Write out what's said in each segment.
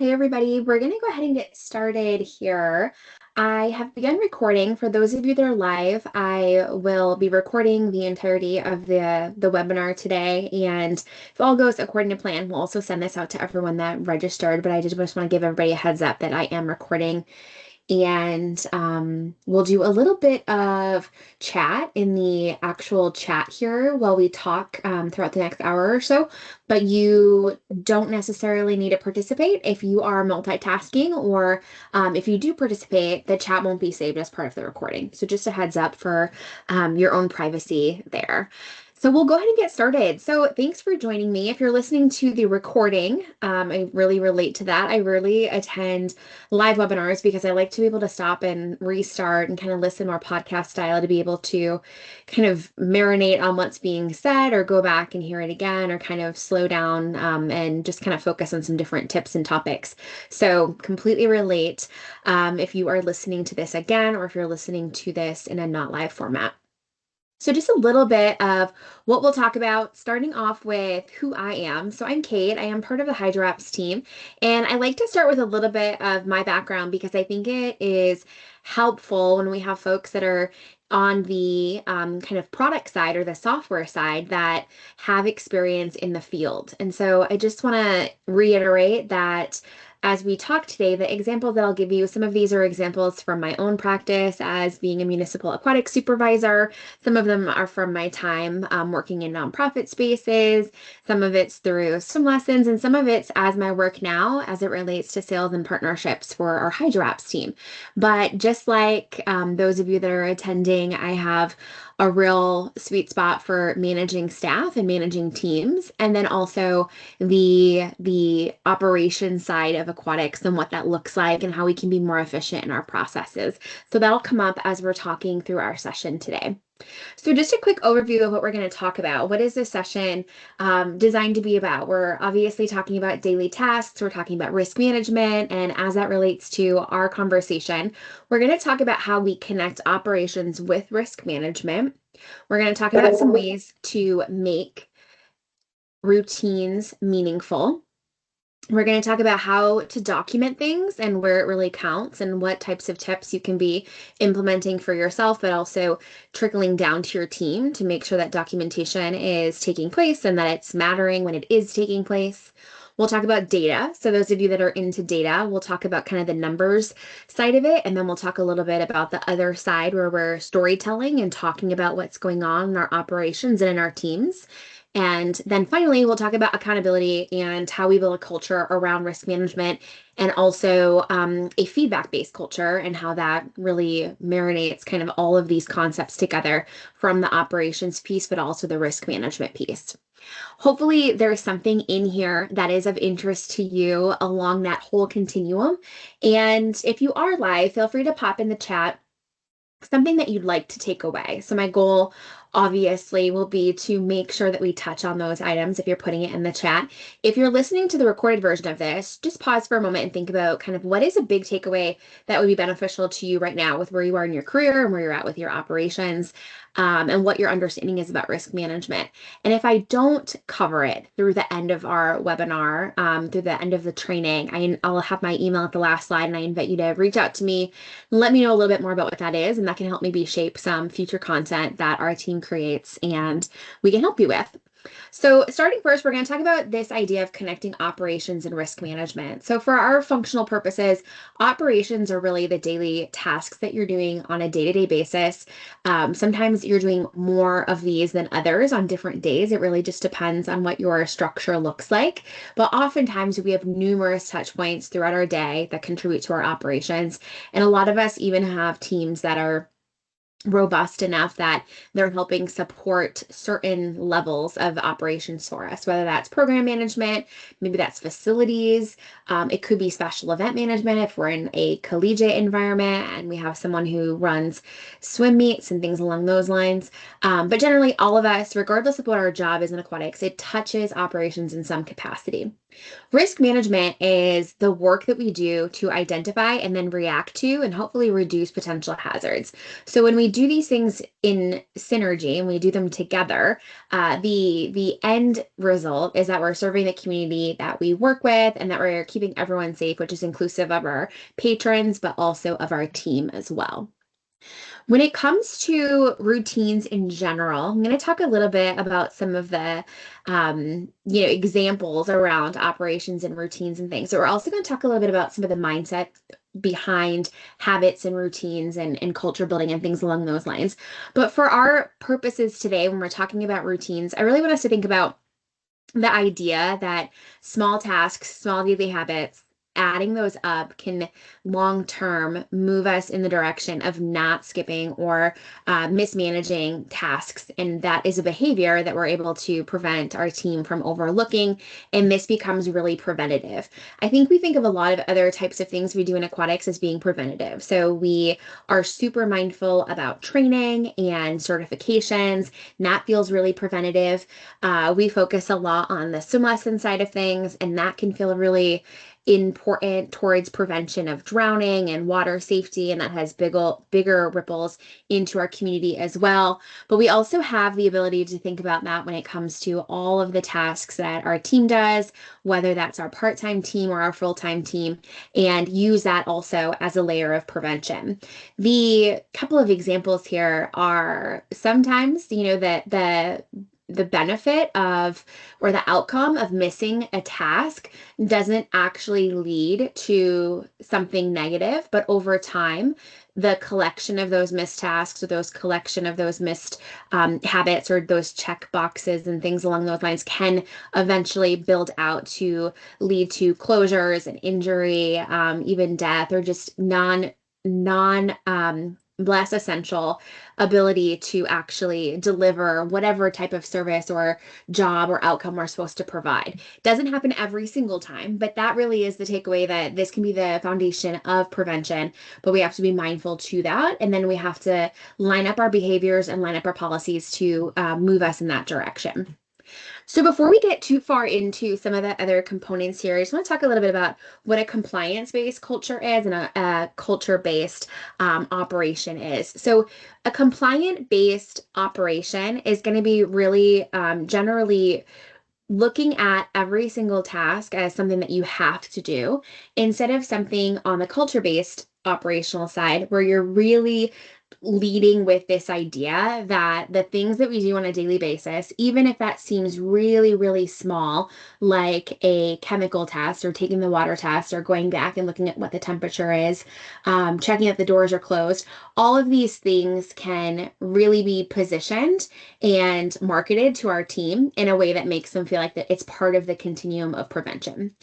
Hey everybody, we're going to go ahead and get started here. I have begun recording. For those of you that are live, I will be recording the entirety of the webinar today. And if all goes according to plan, we'll also send this out to everyone that registered. But I just want to give everybody a heads up that I am recording. And we'll do a little bit of chat in the actual chat here while we talk throughout the next hour or so. But you don't necessarily need to participate if you are multitasking, or if you do participate, the chat won't be saved as part of the recording. So just a heads up for your own privacy there. So we'll go ahead and get started. So thanks for joining me. If you're listening to the recording, I really relate to that. I rarely attend live webinars because I like to be able to stop and restart and kind of listen more podcast style to be able to kind of marinate on what's being said or go back and hear it again or kind of slow down and just kind of focus on some different tips and topics. So completely relate if you are listening to this again or if you're listening to this in a not live format. So just a little bit of what we'll talk about, starting off with who I am. So I'm Kate. I am part of the HydroApps team, and I like to start with a little bit of my background because I think it is helpful when we have folks that are on the kind of product side or the software side that have experience in the field. And so I just want to reiterate that as we talk today, the examples that I'll give you, some of these are examples from my own practice as being a municipal aquatic supervisor. Some of them are from my time working in nonprofit spaces. Some of it's through some lessons, and some of it's as my work now as it relates to sales and partnerships for our HydroApps team. But just like those of you that are attending, I have a real sweet spot for managing staff and managing teams, and then also the operation side of aquatics and what that looks like and how we can be more efficient in our processes. So that'll come up as we're talking through our session today. So just a quick overview of what we're going to talk about. What is this session designed to be about? We're obviously talking about daily tasks. We're talking about risk management. And as that relates to our conversation, we're going to talk about how we connect operations with risk management. We're going to talk about some ways to make routines meaningful. We're going to talk about how to document things and where it really counts and what types of tips you can be implementing for yourself, but also trickling down to your team to make sure that documentation is taking place and that it's mattering when it is taking place. We'll talk about data. So those of you that are into data, we'll talk about kind of the numbers side of it. And then we'll talk a little bit about the other side where we're storytelling and talking about what's going on in our operations and in our teams. And then finally, we'll talk about accountability and how we build a culture around risk management and also a feedback-based culture and how that really marinates kind of all of these concepts together from the operations piece, but also the risk management piece. Hopefully, there's something in here that is of interest to you along that whole continuum. And if you are live, feel free to pop in the chat something that you'd like to take away. So my goal obviously will be to make sure that we touch on those items if you're putting it in the chat. If you're listening to the recorded version of this, just pause for a moment and think about kind of what is a big takeaway that would be beneficial to you right now with where you are in your career and where you're at with your operations, and what your understanding is about risk management. And if I don't cover it through the end of our webinar, through the end of the training, I'll have my email at the last slide, and I invite you to reach out to me, let me know a little bit more about what that is, and that can help maybe shape some future content that our team creates and we can help you with. So starting first, we're going to talk about this idea of connecting operations and risk management. So for our functional purposes, operations are really the daily tasks that you're doing on a day-to-day basis. Sometimes you're doing more of these than others on different days. It really just depends on what your structure looks like. But oftentimes we have numerous touch points throughout our day that contribute to our operations. And a lot of us even have teams that are robust enough that they're helping support certain levels of operations for us, whether that's program management, maybe that's facilities. It could be special event management if we're in a collegiate environment and we have someone who runs swim meets and things along those lines. But generally, all of us, regardless of what our job is in aquatics, it touches operations in some capacity. Risk management is the work that we do to identify and then react to and hopefully reduce potential hazards. So when we do these things in synergy and we do them together, the end result is that we're serving the community that we work with and that we're keeping everyone safe, which is inclusive of our patrons, but also of our team as well. When it comes to routines in general, I'm going to talk a little bit about some of the examples around operations and routines and things. So we're also going to talk a little bit about some of the mindset behind habits and routines and culture building and things along those lines. But for our purposes today, when we're talking about routines, I really want us to think about the idea that small tasks, small daily habits, adding those up can long term move us in the direction of not skipping or mismanaging tasks. And that is a behavior that we're able to prevent our team from overlooking. And this becomes really preventative. I think we think of a lot of other types of things we do in aquatics as being preventative. So we are super mindful about training and certifications. And that feels really preventative. We focus a lot on the swim lesson side of things, and that can feel really important towards prevention of drowning and water safety, and that has bigger ripples into our community as well. But we also have the ability to think about that when it comes to all of the tasks that our team does, whether that's our part-time team or our full-time team, and use that also as a layer of prevention. The couple of examples here are sometimes, the benefit of or the outcome of missing a task doesn't actually lead to something negative, but over time, the collection of those missed tasks or those collection of those missed habits or those check boxes and things along those lines can eventually build out to lead to closures and injury, even death, or just non less essential ability to actually deliver whatever type of service or job or outcome we're supposed to provide. Doesn't happen every single time, but that really is the takeaway, that this can be the foundation of prevention, but we have to be mindful to that. And then we have to line up our behaviors and line up our policies to move us in that direction. So before we get too far into some of the other components here, I just want to talk a little bit about what a compliance-based culture is and a culture-based operation is. So a compliant-based operation is going to be really generally looking at every single task as something that you have to do instead of something on the culture-based operational side where you're really leading with this idea that the things that we do on a daily basis, even if that seems really, really small, like a chemical test or taking the water test or going back and looking at what the temperature is, checking if the doors are closed, all of these things can really be positioned and marketed to our team in a way that makes them feel like that it's part of the continuum of prevention.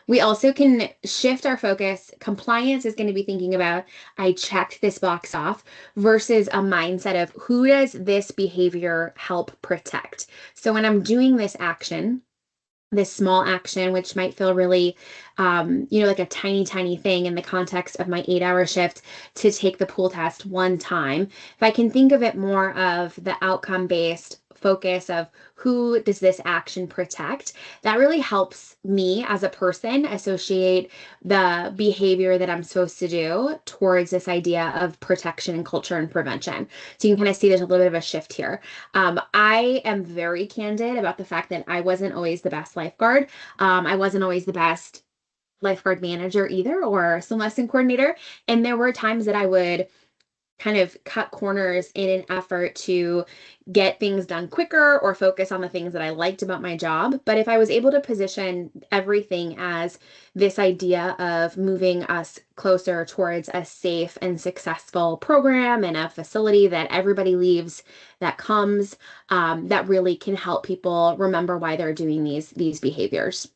We also can shift our focus. Compliance is going to be thinking about, I checked this box off, versus a mindset of who does this behavior help protect? So when I'm doing this action, this small action, which might feel really, like a tiny, tiny thing in the context of my 8-hour shift to take the pool test one time, if I can think of it more of the outcome-based focus of who does this action protect, that really helps me as a person associate the behavior that I'm supposed to do towards this idea of protection and culture and prevention. So you can kind of see there's a little bit of a shift here. I am very candid about the fact that I wasn't always the best lifeguard. I wasn't always the best lifeguard manager either, or swim lesson coordinator. And there were times that I would kind of cut corners in an effort to get things done quicker or focus on the things that I liked about my job. But if I was able to position everything as this idea of moving us closer towards a safe and successful program and a facility that everybody leaves that comes, that really can help people remember why they're doing these behaviors.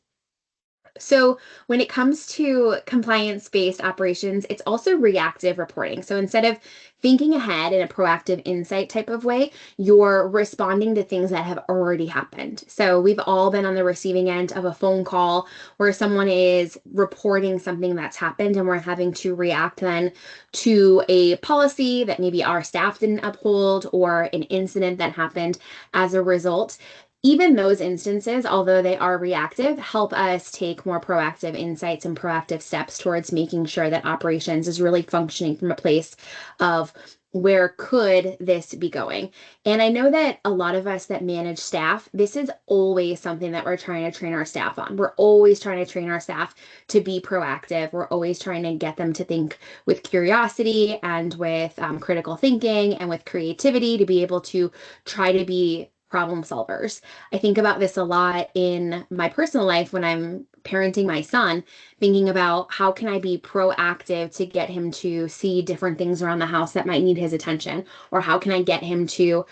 So when it comes to compliance-based operations, it's also reactive reporting. So instead of thinking ahead in a proactive insight type of way, you're responding to things that have already happened. So we've all been on the receiving end of a phone call where someone is reporting something that's happened, and we're having to react then to a policy that maybe our staff didn't uphold or an incident that happened as a result. even those instances, although they are reactive, help us take more proactive insights and proactive steps towards making sure that operations is really functioning from a place of where could this be going? And I know that a lot of us that manage staff, this is always something that we're trying to train our staff on. We're always trying to train our staff to be proactive. We're always trying to get them to think with curiosity and with critical thinking and with creativity to be able to try to be problem solvers. I think about this a lot in my personal life when I'm parenting my son, thinking about how can I be proactive to get him to see different things around the house that might need his attention, or how can I get him to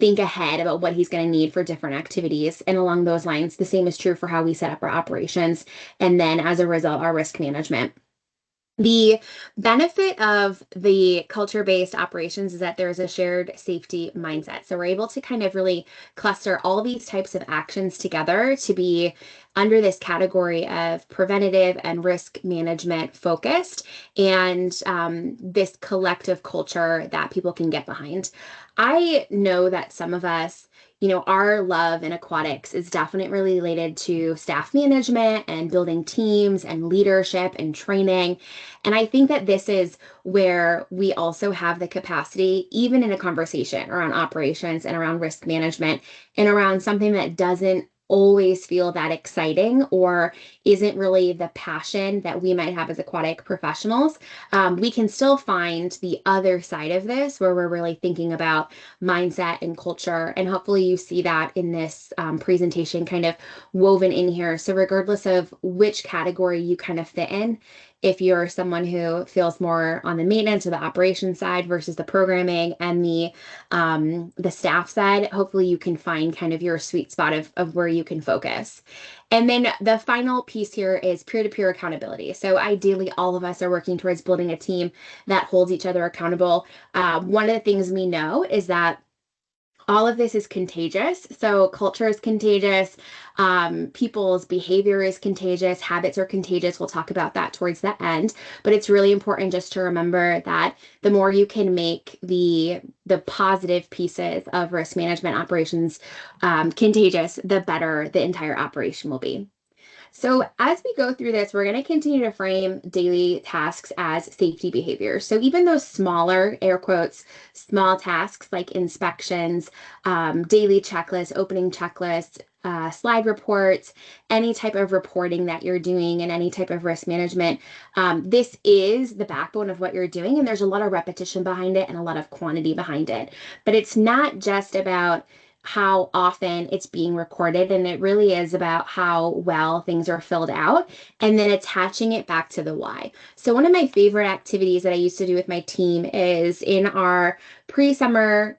think ahead about what he's going to need for different activities. And along those lines, the same is true for how we set up our operations, and then as a result, our risk management. The benefit of the culture-based operations is that there is a shared safety mindset. So we're able to kind of really cluster all these types of actions together to be under this category of preventative and risk management focused, and this collective culture that people can get behind. I know that some of us, our love in aquatics is definitely related to staff management and building teams and leadership and training. And I think that this is where we also have the capacity, even in a conversation around operations and around risk management and around something that doesn't always feel that exciting or isn't really the passion that we might have as aquatic professionals, we can still find the other side of this where we're really thinking about mindset and culture. And hopefully you see that in this presentation kind of woven in here. So regardless of which category you kind of fit in, if you're someone who feels more on the maintenance or the operations side versus the programming and the staff side, hopefully you can find kind of your sweet spot of where you can focus. And then the final piece here is peer-to-peer accountability. So ideally, all of us are working towards building a team that holds each other accountable. One of the things we know is that all of this is contagious. So culture is contagious. People's behavior is contagious. Habits are contagious. We'll talk about that towards the end. But it's really important just to remember that the more you can make the positive pieces of risk management operations contagious, the better the entire operation will be. So as we go through this, we're going to continue to frame daily tasks as safety behaviors. So even those smaller, air quotes, small tasks like inspections, daily checklists, opening checklists, slide reports, any type of reporting that you're doing and any type of risk management, this is the backbone of what you're doing. And there's a lot of repetition behind it and a lot of quantity behind it. But it's not just about how often it's being recorded, and it really is about how well things are filled out and then attaching it back to the why. So one of my favorite activities that I used to do with my team is in our pre-summer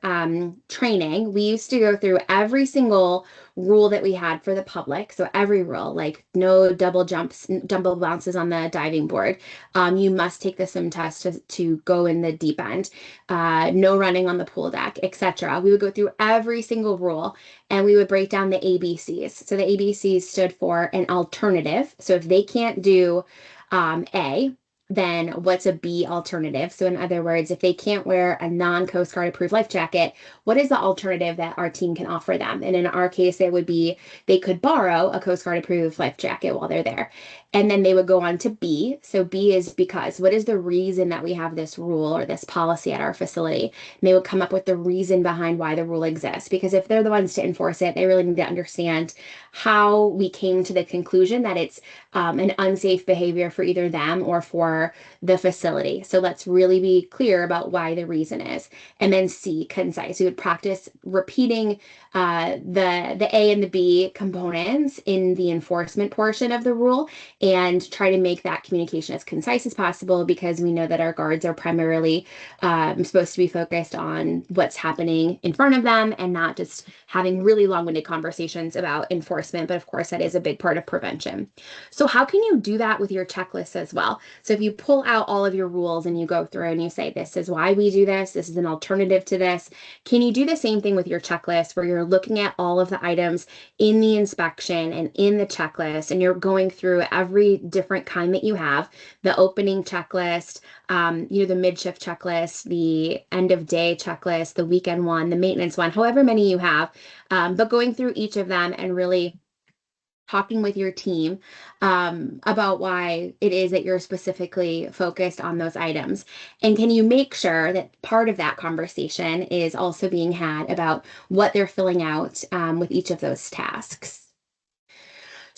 training, we used to go through every single rule that we had for the public. So every rule, like no double jumps, double bounces on the diving board. You must take the swim test to go in the deep end. No running on the pool deck, etc. We would go through every single rule and we would break down the ABCs. So the ABCs stood for an alternative. So if they can't do A, then what's a B alternative? So in other words, if they can't wear a non-Coast Guard approved life jacket, what is the alternative that our team can offer them? And in our case, it would be they could borrow a Coast Guard approved life jacket while they're there. And then they would go on to B. So B is because, what is the reason that we have this rule or this policy at our facility? And they would come up with the reason behind why the rule exists. Because if they're the ones to enforce it, they really need to understand how we came to the conclusion that it's an unsafe behavior for either them or for the facility. So let's really be clear about why the reason is. And then C, concise. We would practice repeating the A and the B components in the enforcement portion of the rule and try to make that communication as concise as possible, because we know that our guards are primarily supposed to be focused on what's happening in front of them and not just having really long-winded conversations about enforcement. But of course, that is a big part of prevention. So how can you do that with your checklists as well? So if you pull out all of your rules and you go through and you say, this is why we do this. This is an alternative to this. Can you do the same thing with your checklist where you're looking at all of the items in the inspection and in the checklist, and you're going through every different kind that you have, the opening checklist, the mid-shift checklist, the end of day checklist, the weekend one, the maintenance one, however many you have, but going through each of them and really talking with your team about why it is that you're specifically focused on those items. And can you make sure that part of that conversation is also being had about what they're filling out with each of those tasks?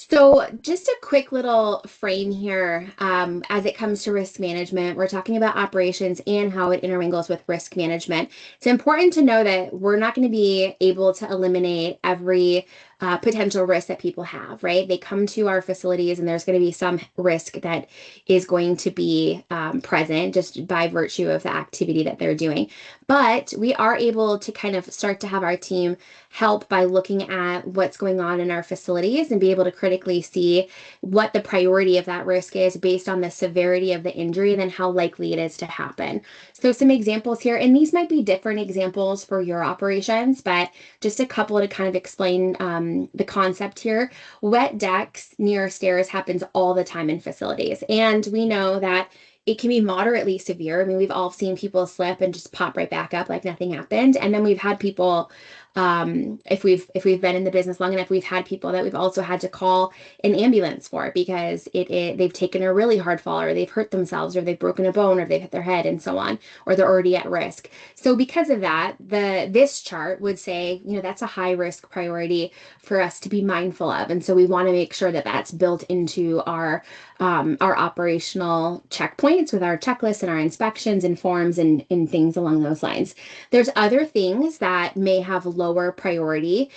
So just a quick little frame here as it comes to risk management. We're talking about operations and how it intermingles with risk management. It's important to know that we're not going to be able to eliminate every potential risk that people have, right? They come to our facilities and there's going to be some risk that is going to be present just by virtue of the activity that they're doing. But we are able to kind of start to have our team help by looking at what's going on in our facilities and be able to critically see what the priority of that risk is based on the severity of the injury and then how likely it is to happen. So some examples here, and these might be different examples for your operations, but just a couple to kind of explain the concept here. Wet decks near stairs happens all the time in facilities. And we know that it can be moderately severe. I mean, we've all seen people slip and just pop right back up like nothing happened. And then we've had people, if we've been in the business long enough, we've had people that we've also had to call an ambulance for because they've taken a really hard fall, or they've hurt themselves, or they've broken a bone, or they've hit their head, and so on, or they're already at risk. So because of that, this chart would say, that's a high risk priority for us to be mindful of. And so we want to make sure that that's built into our operational checkpoints with our checklists and our inspections and forms and things along those lines. There's other things that may have lower priority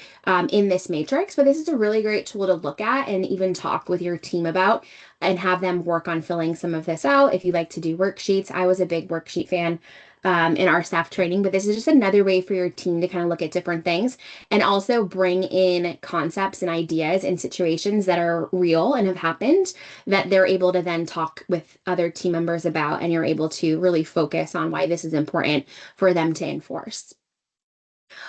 in this matrix, but this is a really great tool to look at and even talk with your team about and have them work on filling some of this out. If you like to do worksheets, I was a big worksheet fan in our staff training, but this is just another way for your team to kind of look at different things and also bring in concepts and ideas and situations that are real and have happened that they're able to then talk with other team members about, and you're able to really focus on why this is important for them to enforce.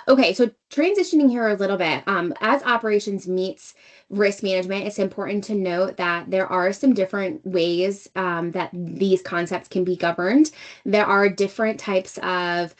Okay, so transitioning here a little bit, as operations meets risk management, it's important to note that there are some different ways that these concepts can be governed. There are different types of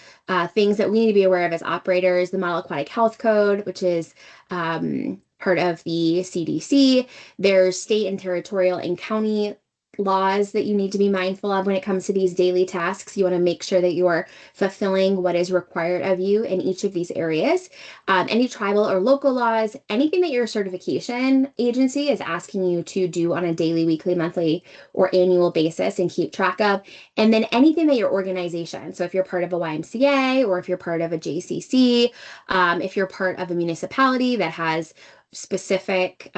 things that we need to be aware of as operators. The Model Aquatic Health Code, which is part of the CDC. There's state and territorial and county laws that you need to be mindful of when it comes to these daily tasks. You want to make sure that you are fulfilling what is required of you in each of these areas. Any tribal or local laws, anything that your certification agency is asking you to do on a daily, weekly, monthly, or annual basis and keep track of. And then anything that your organization, so if you're part of a YMCA or if you're part of a JCC, if you're part of a municipality that has specific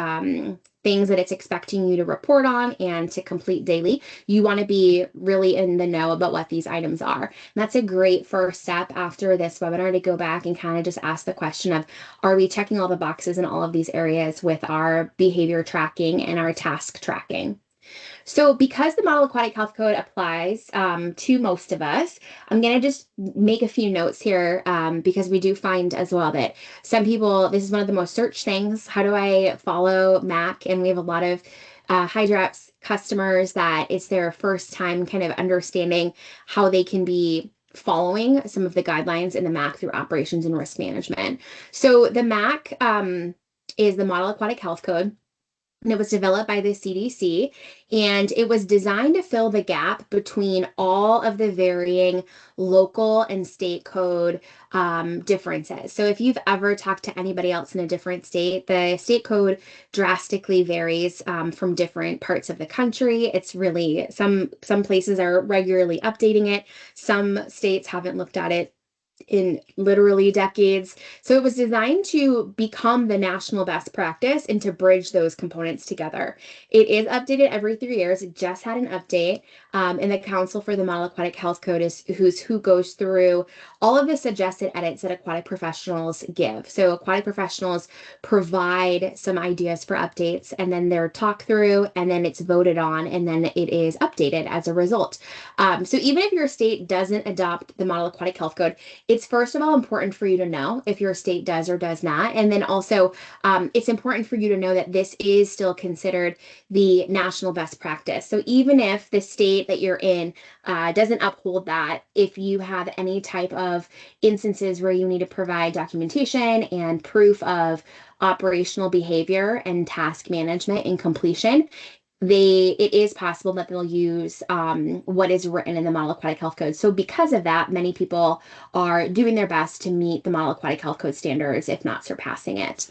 things that it's expecting you to report on and to complete daily, you want to be really in the know about what these items are. And that's a great first step after this webinar to go back and kind of just ask the question of, are we checking all the boxes in all of these areas with our behavior tracking and our task tracking? So because the Model Aquatic Health Code applies to most of us, I'm going to just make a few notes here because we do find as well that some people, this is one of the most searched things. How do I follow MAC? And we have a lot of Hydrops customers that it's their first time kind of understanding how they can be following some of the guidelines in the MAC through operations and risk management. So the MAC is the Model Aquatic Health Code. And it was developed by the CDC, and it was designed to fill the gap between all of the varying local and state code differences. So if you've ever talked to anybody else in a different state, the state code drastically varies from different parts of the country. It's really, some places are regularly updating it. Some states haven't looked at it in literally decades. So it was designed to become the national best practice and to bridge those components together. It is updated every 3 years. It just had an update. And the Council for the Model Aquatic Health Code is who goes through all of the suggested edits that aquatic professionals give. So aquatic professionals provide some ideas for updates, and then they're talked through, and then it's voted on, and then it is updated as a result. So even if your state doesn't adopt the Model Aquatic Health Code, it's first of all important for you to know if your state does or does not. And then also, it's important for you to know that this is still considered the national best practice. So even if the state that you're in doesn't uphold that, if you have any type of instances where you need to provide documentation and proof of operational behavior and task management and completion, it is possible that they'll use what is written in the Model Aquatic Health Code. So because of that, many people are doing their best to meet the Model Aquatic Health Code standards, if not surpassing it.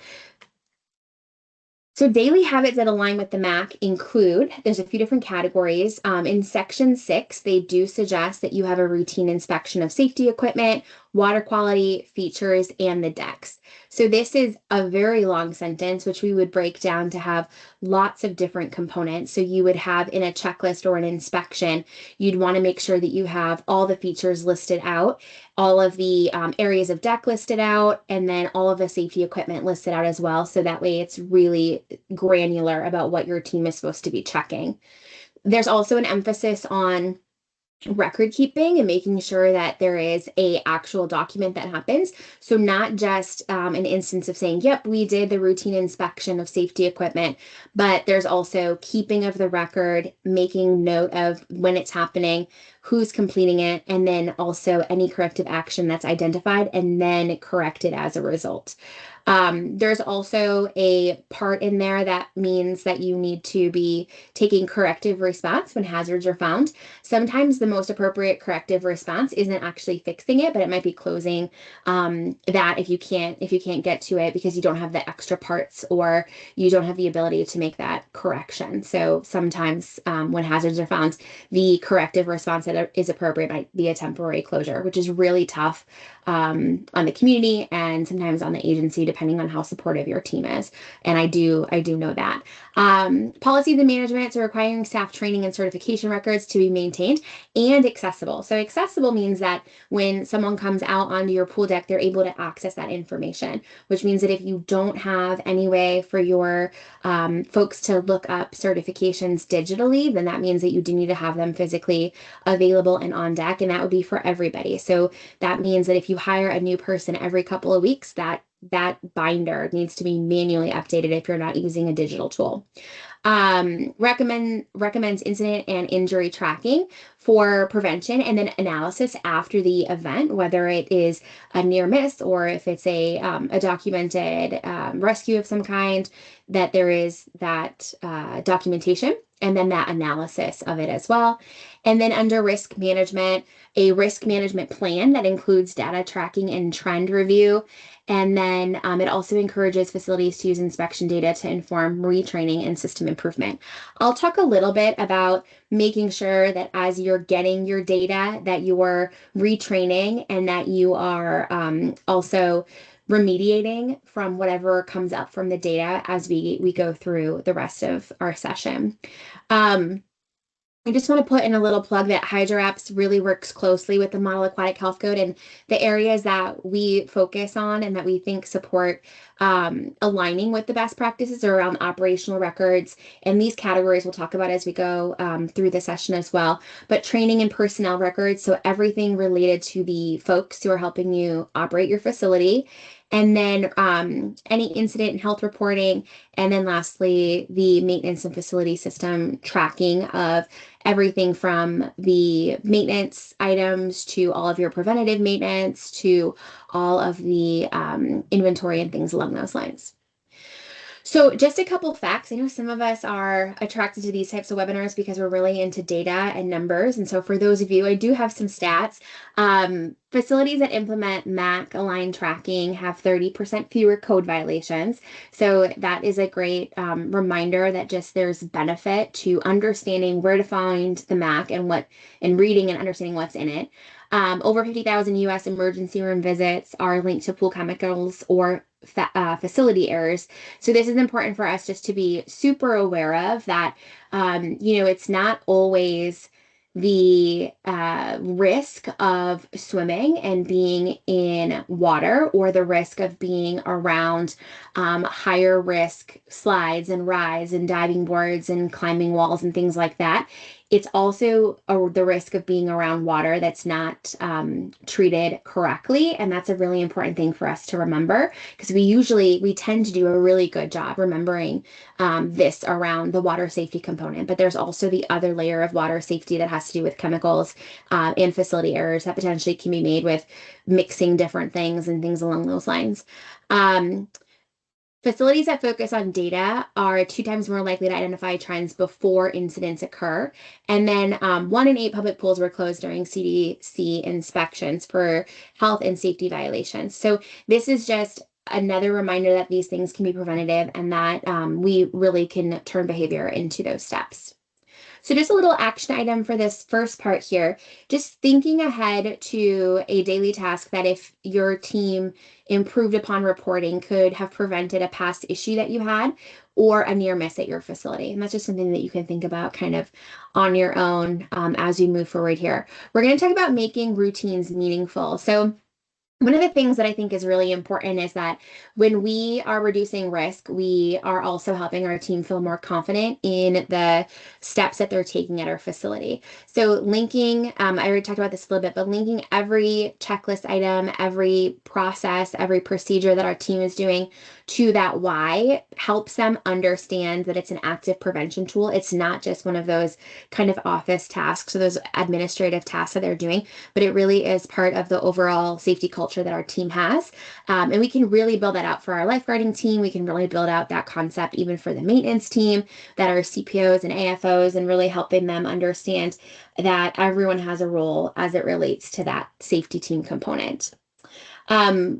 So daily habits that align with the MAC include, there's a few different categories. In section 6, they do suggest that you have a routine inspection of safety equipment, water quality, features, and the decks. So this is a very long sentence, which we would break down to have lots of different components. So you would have in a checklist or an inspection, you'd want to make sure that you have all the features listed out, all of the areas of deck listed out, and then all of the safety equipment listed out as well. So that way it's really granular about what your team is supposed to be checking. There's also an emphasis on record keeping and making sure that there is a actual document that happens. So not just an instance of saying, yep, we did the routine inspection of safety equipment, but there's also keeping of the record, making note of when it's happening, who's completing it, and then also any corrective action that's identified and then corrected as a result. There's also a part in there that means that you need to be taking corrective response when hazards are found. Sometimes the most appropriate corrective response isn't actually fixing it, but it might be closing that if you can't get to it because you don't have the extra parts or you don't have the ability to make that correction. So sometimes when hazards are found, the corrective response that is appropriate might be a temporary closure, which is really tough on the community and sometimes on the agency, depending on how supportive your team is. And I do know that. Policies and management, so requiring staff training and certification records to be maintained and accessible. So accessible means that when someone comes out onto your pool deck, they're able to access that information, which means that if you don't have any way for your folks to look up certifications digitally, then that means that you do need to have them physically available and on deck, and that would be for everybody. So that means that if you hire a new person every couple of weeks, that binder needs to be manually updated if you're not using a digital tool. Recommends incident and injury tracking for prevention and then analysis after the event, whether it is a near miss or if it's a documented rescue of some kind, that there is that documentation and then that analysis of it as well. And then under risk management, a risk management plan that includes data tracking and trend review. And then it also encourages facilities to use inspection data to inform retraining and system improvement. I'll talk a little bit about making sure that as you're getting your data, that you're retraining and that you are also remediating from whatever comes up from the data as we go through the rest of our session. I just want to put in a little plug that HydroApps really works closely with the Model Aquatic Health Code, and the areas that we focus on and that we think support aligning with the best practices are around operational records. And these categories we'll talk about as we go through the session as well. But training and personnel records, so everything related to the folks who are helping you operate your facility. And then any incident and health reporting. And then lastly, the maintenance and facility system tracking of everything from the maintenance items to all of your preventative maintenance to all of the inventory and things along those lines. So just a couple facts. I know some of us are attracted to these types of webinars because we're really into data and numbers. And so for those of you, I do have some stats. Facilities that implement MAC aligned tracking have 30% fewer code violations. So that is a great reminder that just there's benefit to understanding where to find the MAC and reading and understanding what's in it. Over 50,000 US emergency room visits are linked to pool chemicals or facility errors. So this is important for us just to be super aware of that. It's not always the risk of swimming and being in water or the risk of being around higher risk slides and rides and diving boards and climbing walls and things like that. It's also the risk of being around water that's not treated correctly. And that's a really important thing for us to remember because we tend to do a really good job remembering this around the water safety component. But there's also the other layer of water safety that has to do with chemicals and facility errors that potentially can be made with mixing different things and things along those lines. Facilities that focus on data are 2 times more likely to identify trends before incidents occur. And then 1 in 8 public pools were closed during CDC inspections for health and safety violations. So this is just another reminder that these things can be preventative and that we really can turn behavior into those steps. So just a little action item for this first part here, just thinking ahead to a daily task that if your team improved upon reporting could have prevented a past issue that you had or a near miss at your facility. And that's just something that you can think about kind of on your own as you move forward here. We're going to talk about making routines meaningful. So one of the things that I think is really important is that when we are reducing risk, we are also helping our team feel more confident in the steps that they're taking at our facility. So linking, I already talked about this a little bit, but linking every checklist item, every process, every procedure that our team is doing to that why helps them understand that it's an active prevention tool. It's not just one of those kind of office tasks or those administrative tasks that they're doing, but it really is part of the overall safety culture that our team has. And we can really build that out for our lifeguarding team. We can really build out that concept even for the maintenance team that are CPOs and AFOs and really helping them understand that everyone has a role as it relates to that safety team component.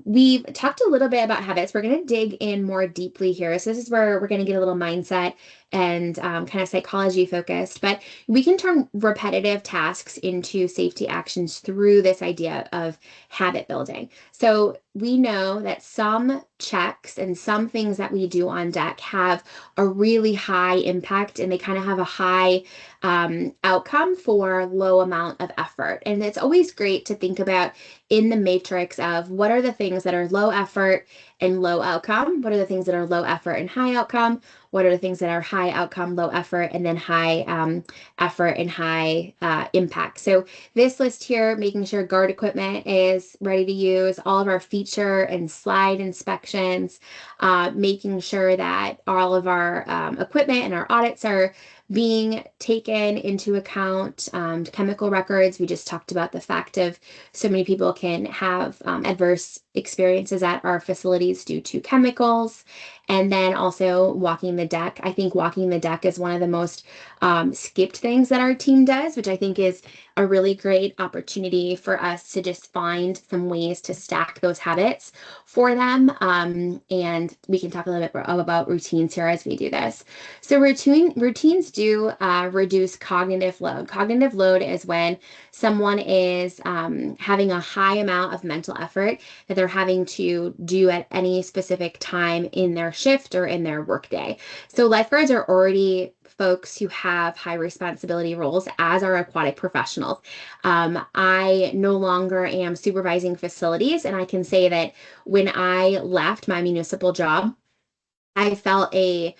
We've talked a little bit about habits. We're going to dig in more deeply here. So this is where we're going to get a little mindset and kind of psychology focused, but we can turn repetitive tasks into safety actions through this idea of habit building. So we know that some checks and some things that we do on deck have a really high impact and they kind of have a high outcome for low amount of effort. And it's always great to think about in the matrix of what are the things that are low effort and low outcome? What are the things that are low effort and high outcome? What are the things that are high outcome, low effort, and then high effort and high impact? So this list here, making sure guard equipment is ready to use, all of our feature and slide inspections, making sure that all of our equipment and our audits are being taken into account, chemical records. We just talked about the fact of so many people can have adverse experiences at our facilities due to chemicals. And then also walking the deck. I think walking the deck is one of the most skipped things that our team does, which I think is a really great opportunity for us to just find some ways to stack those habits for them. And we can talk a little bit about routines here as we do this. So routines do reduce cognitive load. Cognitive load is when someone is having a high amount of mental effort that they're having to do at any specific time in their shift or in their workday. So lifeguards are already folks who have high responsibility roles as our aquatic professionals. I no longer am supervising facilities, and I can say that when I left my municipal job, I felt a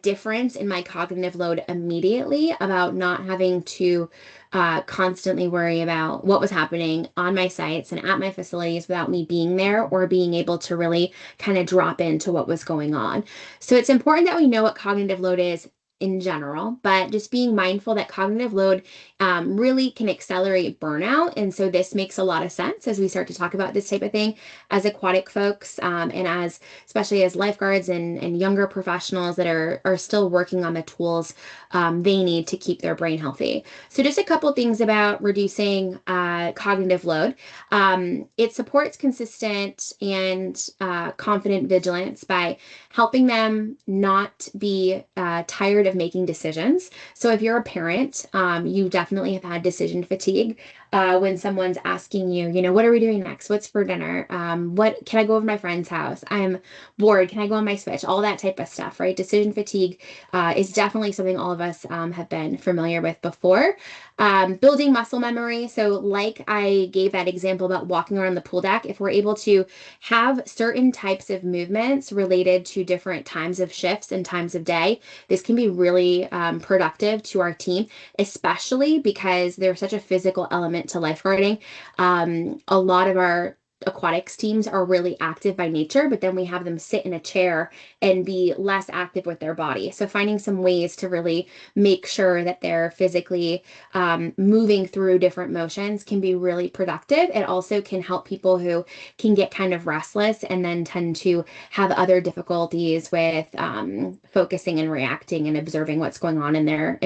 difference in my cognitive load immediately about not having to constantly worry about what was happening on my sites and at my facilities without me being there or being able to really kind of drop into what was going on. So it's important that we know what cognitive load is in general, but just being mindful that cognitive load really can accelerate burnout. And so this makes a lot of sense as we start to talk about this type of thing as aquatic folks and as especially as lifeguards and younger professionals that are still working on the tools they need to keep their brain healthy. So just a couple things about reducing cognitive load. It supports consistent and confident vigilance by helping them not be tired tired of making decisions. So if you're a parent, you definitely have had decision fatigue when someone's asking you, what are we doing next? What's for dinner? What can I go over to my friend's house? I'm bored. Can I go on my Switch? All that type of stuff, right? Decision fatigue is definitely something all of us have been familiar with before. Building muscle memory. So like I gave that example about walking around the pool deck, if we're able to have certain types of movements related to different times of shifts and times of day, this can be really productive to our team, especially because there's such a physical element to lifeguarding. A lot of our aquatics teams are really active by nature, but then we have them sit in a chair and be less active with their body. So finding some ways to really make sure that they're physically moving through different motions can be really productive. It also can help people who can get kind of restless and then tend to have other difficulties with focusing and reacting and observing what's going on in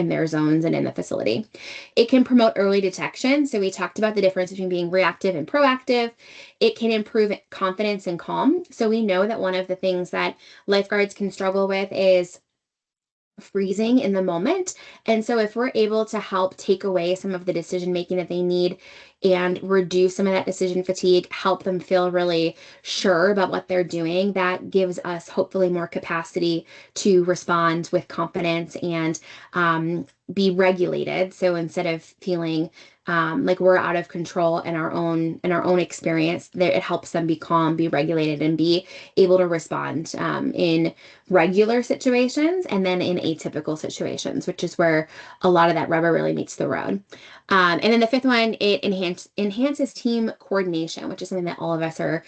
their zones and in the facility. It can promote early detection. So we talked about the difference between being reactive and proactive. It can improve confidence and calm. So we know that one of the things that lifeguards can struggle with is freezing in the moment. And so if we're able to help take away some of the decision making that they need and reduce some of that decision fatigue, help them feel really sure about what they're doing, that gives us hopefully more capacity to respond with confidence and be regulated. So instead of feeling like we're out of control in our own experience, it helps them be calm, be regulated, and be able to respond in regular situations and then in atypical situations, which is where a lot of that rubber really meets the road. And then the fifth one, it enhances team coordination, which is something that all of us are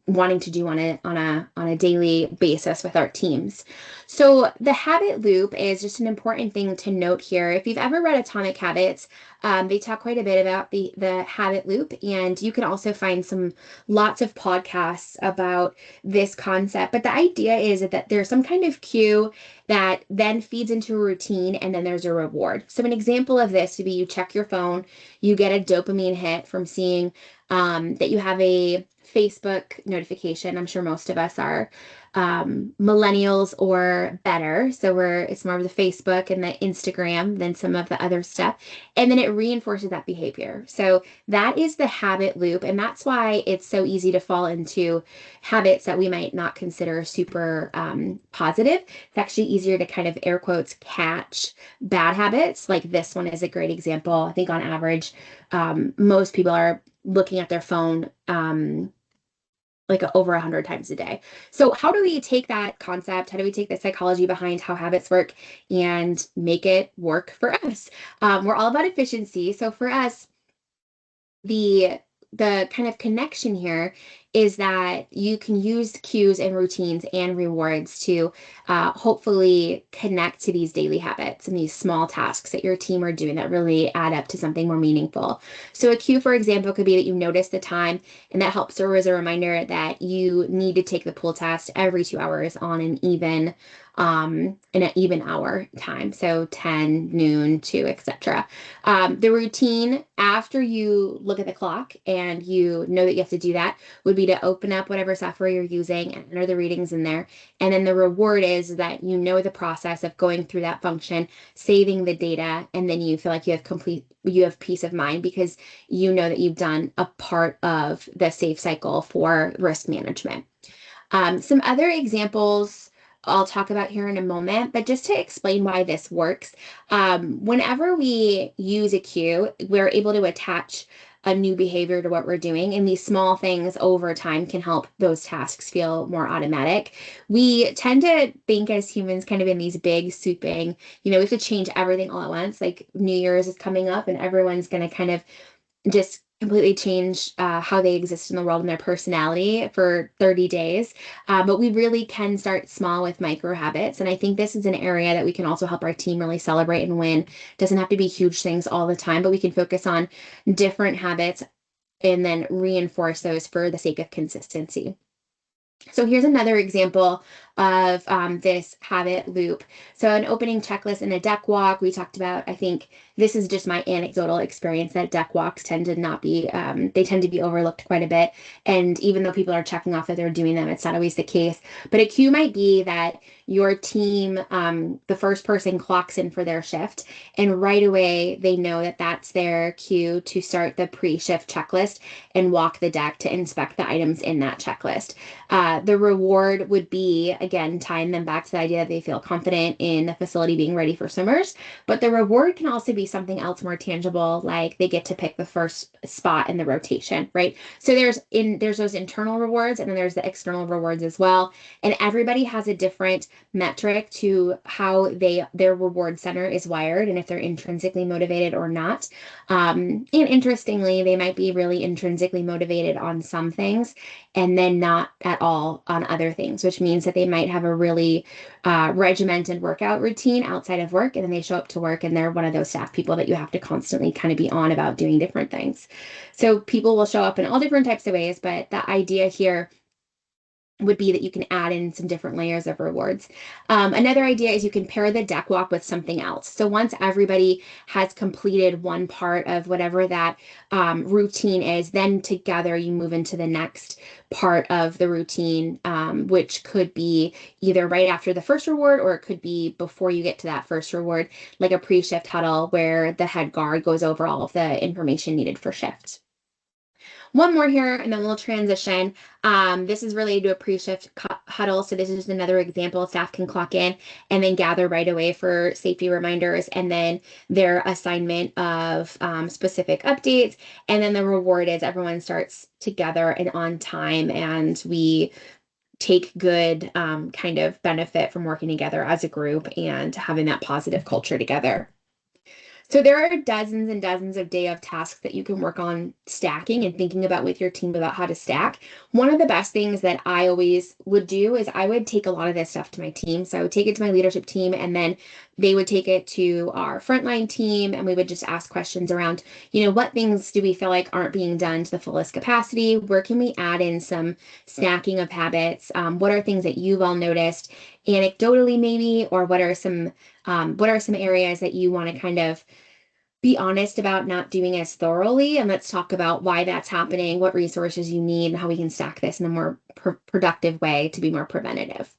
wanting to do on a daily basis with our teams. So the habit loop is just an important thing to note here. If you've ever read Atomic Habits, they talk quite a bit about the habit loop, and you can also find lots of podcasts about this concept. But the idea is that there's some kind of cue that then feeds into a routine, and then there's a reward. So an example of this would be you check your phone, you get a dopamine hit from seeing that you have a Facebook notification. I'm sure most of us are millennials or better. So it's more of the Facebook and the Instagram than some of the other stuff. And then it reinforces that behavior. So that is the habit loop. And that's why it's so easy to fall into habits that we might not consider super positive. It's actually easier to kind of air quotes catch bad habits. Like this one is a great example. I think on average, most people are looking at their phone like over 100 times a day. So how do we take that concept? How do we take the psychology behind how habits work and make it work for us? We're all about efficiency. So for us, the kind of connection here is that you can use cues and routines and rewards to hopefully connect to these daily habits and these small tasks that your team are doing that really add up to something more meaningful. So a cue, for example, could be that you notice the time, and that helps serve as a reminder that you need to take the pool test every 2 hours on an even hour time. So 10, noon, 2, etc. The routine after you look at the clock and you know that you have to do that would be to open up whatever software you're using and enter the readings in there. And then the reward is that you know the process of going through that function, saving the data, and then you feel like you have peace of mind because you know that you've done a part of the safe cycle for risk management. Some other examples I'll talk about here in a moment, but just to explain why this works, whenever we use a cue, we're able to attach a new behavior to what we're doing, and these small things over time can help those tasks feel more automatic. We tend to think as humans kind of in these big swooping, we have to change everything all at once. Like New Year's is coming up and everyone's going to kind of just completely change how they exist in the world and their personality for 30 days. But we really can start small with micro habits. And I think this is an area that we can also help our team really celebrate and win. It doesn't have to be huge things all the time, but we can focus on different habits and then reinforce those for the sake of consistency. So here's another example of this habit loop. So an opening checklist and a deck walk, we talked about, I think this is just my anecdotal experience that deck walks tend to not be, they tend to be overlooked quite a bit. And even though people are checking off that they're doing them, it's not always the case. But a cue might be that your team, the first person clocks in for their shift, and right away they know that that's their cue to start the pre-shift checklist and walk the deck to inspect the items in that checklist. The reward would be, again, tying them back to the idea that they feel confident in the facility being ready for swimmers. But the reward can also be something else more tangible, like they get to pick the first spot in the rotation, right? So there's those internal rewards, and then there's the external rewards as well. And everybody has a different metric to how their reward center is wired, and if they're intrinsically motivated or not. And interestingly, they might be really intrinsically motivated on some things and then not at all on other things, which means that they might have a really regimented workout routine outside of work, and then they show up to work and they're one of those staff people that you have to constantly kind of be on about doing different things. So people will show up in all different types of ways, but the idea here would be that you can add in some different layers of rewards. Another idea is you can pair the deck walk with something else. So once everybody has completed one part of whatever that routine is, then together you move into the next part of the routine, which could be either right after the first reward, or it could be before you get to that first reward, like a pre-shift huddle where the head guard goes over all of the information needed for shift. One more here, and then we'll transition. This is related to a pre-shift huddle. So this is just another example. Staff can clock in and then gather right away for safety reminders, and then their assignment of specific updates. And then the reward is everyone starts together and on time, and we take good kind of benefit from working together as a group and having that positive culture together. So there are dozens and dozens of day of tasks that you can work on stacking and thinking about with your team about how to stack. One of the best things that I always would do is I would take a lot of this stuff to my team. So I would take it to my leadership team, and then they would take it to our frontline team, and we would just ask questions around, what things do we feel like aren't being done to the fullest capacity? Where can we add in some snacking of habits? What are things that you've all noticed anecdotally maybe, or what are some areas that you want to kind of be honest about not doing as thoroughly, and let's talk about why that's happening, what resources you need, and how we can stack this in a more productive way to be more preventative.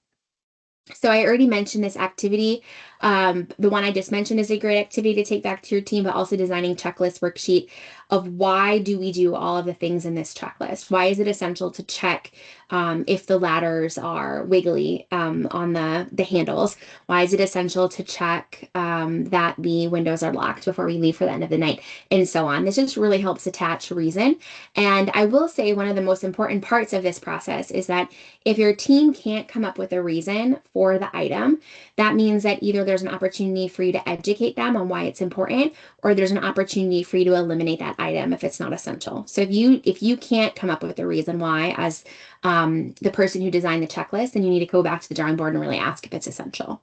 So I already mentioned this activity. The one I just mentioned is a great activity to take back to your team, but also designing checklist worksheet of why do we do all of the things in this checklist? Why is it essential to check if the ladders are wiggly on the handles? Why is it essential to check that the windows are locked before we leave for the end of the night, and so on? This just really helps attach reason. And I will say one of the most important parts of this process is that if your team can't come up with a reason for the item, that means that either there's an opportunity for you to educate them on why it's important, or there's an opportunity for you to eliminate that item if it's not essential. So if you can't come up with a reason why as the person who designed the checklist, then you need to go back to the drawing board and really ask if it's essential.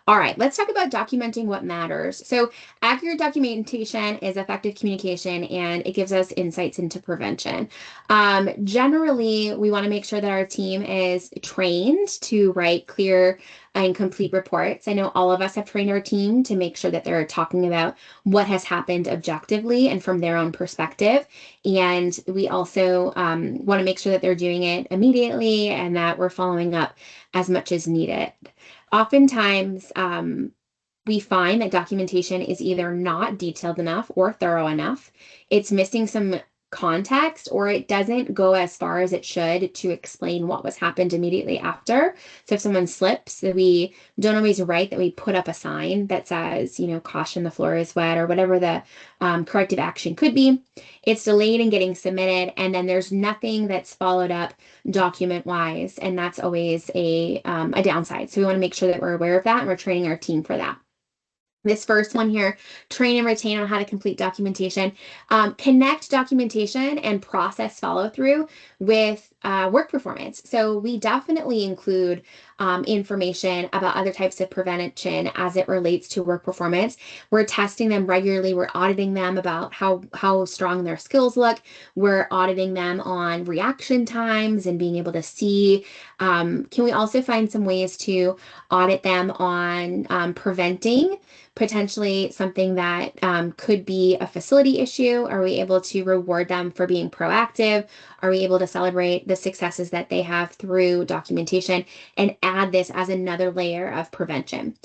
All right, let's talk about documenting what matters. So accurate documentation is effective communication, and it gives us insights into prevention. Generally, we want to make sure that our team is trained to write clear and complete reports. I know all of us have trained our team to make sure that they're talking about what has happened objectively and from their own perspective. And we also want to make sure that they're doing it immediately and that we're following up as much as needed. Oftentimes, we find that documentation is either not detailed enough or thorough enough. It's missing some context, or it doesn't go as far as it should to explain what was happened immediately after. So if someone slips, we don't always write that we put up a sign that says, caution, the floor is wet, or whatever the corrective action could be. It's delayed in getting submitted, and then there's nothing that's followed up document-wise, and that's always a downside. So we want to make sure that we're aware of that and we're training our team for that. This first one here, train and retain on how to complete documentation. Connect documentation and process follow through with work performance. So we definitely include information about other types of prevention as it relates to work performance. We're testing them regularly. We're auditing them about how strong their skills look. We're auditing them on reaction times and being able to see. Can we also find some ways to audit them on preventing potentially something that could be a facility issue? Are we able to reward them for being proactive? Are we able to celebrate the successes that they have through documentation and add this as another layer of prevention?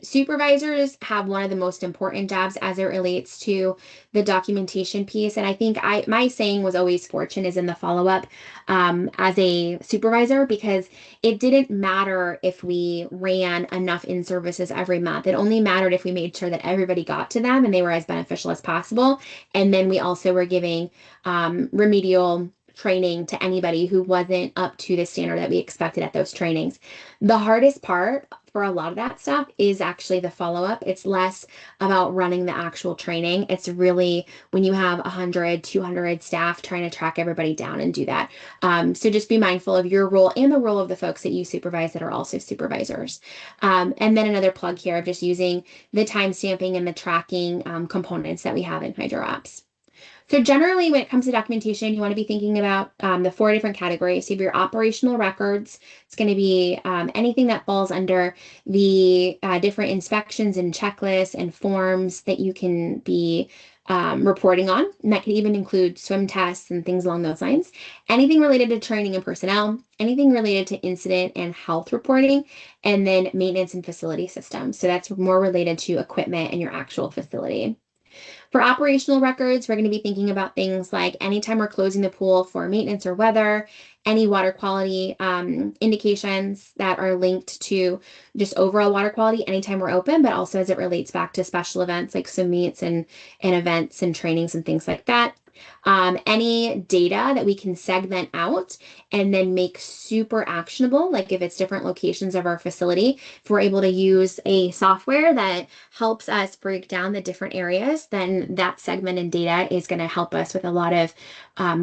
Supervisors have one of the most important jobs as it relates to the documentation piece. And I think my saying was always fortune is in the follow-up as a supervisor, because it didn't matter if we ran enough in-services every month. It only mattered if we made sure that everybody got to them and they were as beneficial as possible. And then we also were giving remedial training to anybody who wasn't up to the standard that we expected at those trainings. The hardest part for a lot of that stuff is actually the follow-up. It's less about running the actual training. It's really when you have 100, 200 staff trying to track everybody down and do that. So just be mindful of your role and the role of the folks that you supervise that are also supervisors. And then another plug here of just using the time stamping and the tracking components that we have in HydroOps. So generally, when it comes to documentation, you want to be thinking about the 4 different categories. So you have your operational records. It's going to be anything that falls under the different inspections and checklists and forms that you can be reporting on. And that could even include swim tests and things along those lines. Anything related to training and personnel, anything related to incident and health reporting, and then maintenance and facility systems. So that's more related to equipment and your actual facility. For operational records, we're going to be thinking about things like anytime we're closing the pool for maintenance or weather, any water quality indications that are linked to just overall water quality anytime we're open, but also as it relates back to special events like swim meets and events and trainings and things like that. Any data that we can segment out and then make super actionable, like if it's different locations of our facility, if we're able to use a software that helps us break down the different areas, then that segmented data is going to help us with a lot of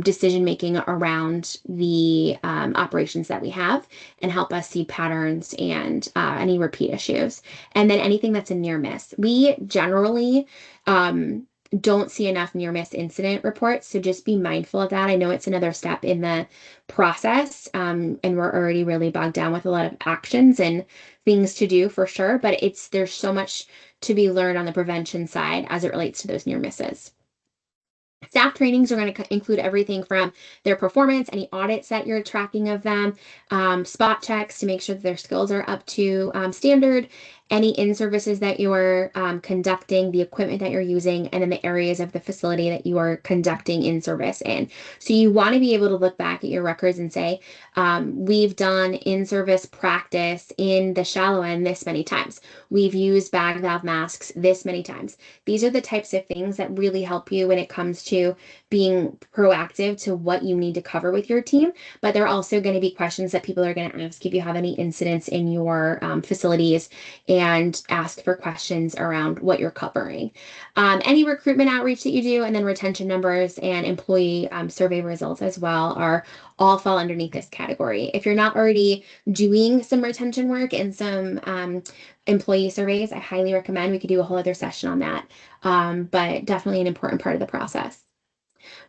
decision making around the operations that we have and help us see patterns and any repeat issues. And then anything that's a near miss. We generally don't see enough near miss incident reports. So just be mindful of that. I know it's another step in the process, and we're already really bogged down with a lot of actions and things to do for sure, but there's so much to be learned on the prevention side as it relates to those near misses. Staff trainings are going to include everything from their performance, any audits that you're tracking of them, spot checks to make sure that their skills are up to standard, any in-services that you're conducting, the equipment that you're using, and then the areas of the facility that you are conducting in-service in. So you want to be able to look back at your records and say, we've done in-service practice in the shallow end this many times. We've used bag valve masks this many times. These are the types of things that really help you when it comes to being proactive to what you need to cover with your team. But there are also going to be questions that people are going to ask if you have any incidents in your facilities and ask for questions around what you're covering. Any recruitment outreach that you do, and then retention numbers and employee survey results as well all fall underneath this category. If you're not already doing some retention work and some employee surveys, I highly recommend. We could do a whole other session on that, but definitely an important part of the process.